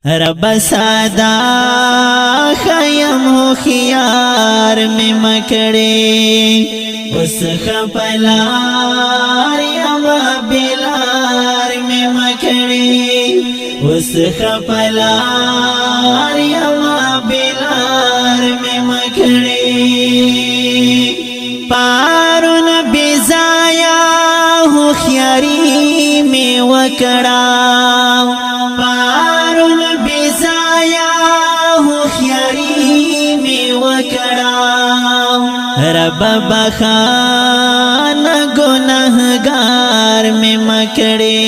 رب سادا خیم ہو خیار میں مکڑے اس خپلار یما بلار میں مکڑے اس خپلار یما بلار میں مکڑے پارون بزایا ہو خیاری میں وکڑا پارون بزایا ہو خیاری میں وکڑا رب بخان گنہگار میں مکڑے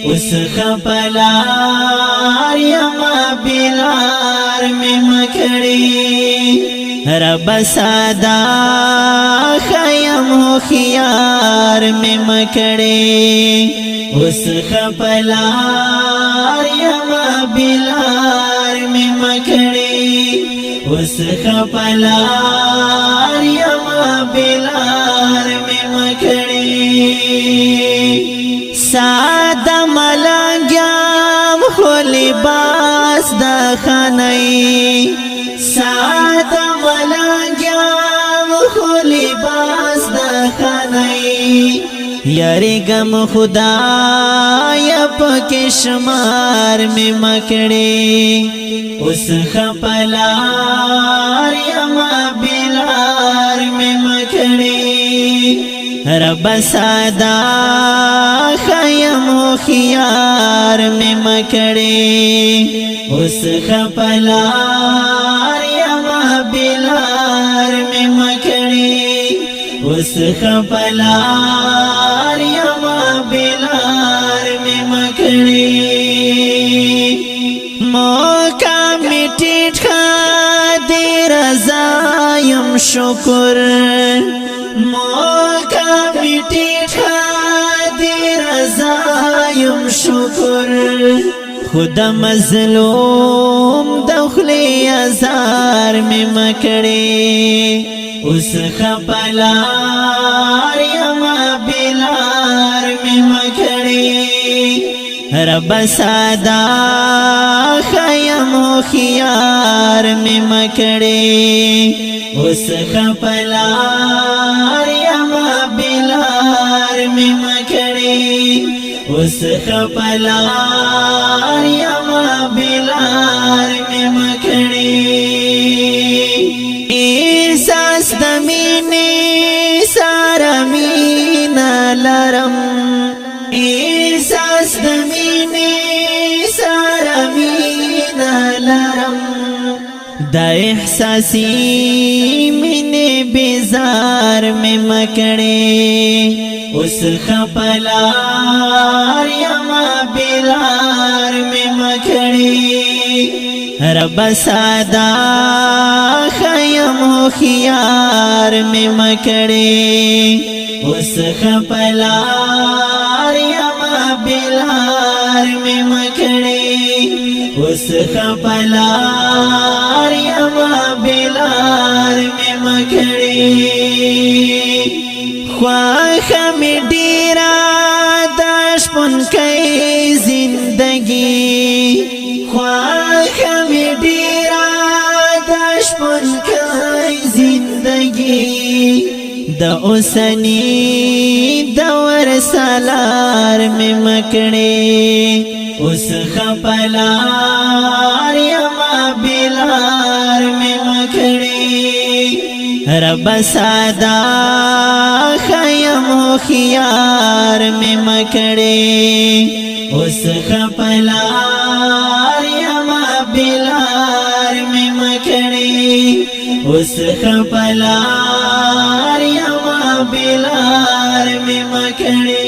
اس خپلار یما بلار میں مکڑے رب سادا خیم ہو خیار میں مکڑے اس خپلار یما بلار میں مکڑے اس خپلار یما بلار میں مکڑے سادا ملنگیام خو لباس دا خانئی سادا ملنگیام خو لباس دا خانئی یاری گم خدا یا پکشمار میں مکڑے اس خپلار یما بلار میں مکڑے رب سادا خیم ہو خیار میں مکڑے اس خپلار یما بلار میں مکڑے اس خپلار یما بلار میں مکڑے موقع مٹی دے رضایم شکر موقع مٹی دے رضایم شکر خدا مظلوم دخلی ازار میں مکڑے اس خپلار یما بلار میں مکڑے رب سادا خیم ہو خیار میں مکڑے اس خپلار یما بلار میں مکڑے اس خپلار یما بلار میں مکڑے احساس دمینی سارا مینا لرم احساس دمینی سارا مینا لرم دا احساسی مینے بیزار میں مکڑے اس خپلار یما بلار میں مکڑے رب سادا خیم ہو خیار میں مکڑے اس خپلار یما بلار میں مکڑے اس خپلار یما بلار میں مکڑے خواہ میں ڈیرا داشپن کئی زندگی خواہ میں ڈیرا داشپن کئی زندگی دا اوسنی دور سالار میں مکڑے اس خپلار یما بلار میں مکڑے رب سادا خیم ہو خیار میں مکڑے اس خپلار یما بلار میں مکڑے اس خپلار یما بلار میں مکڑے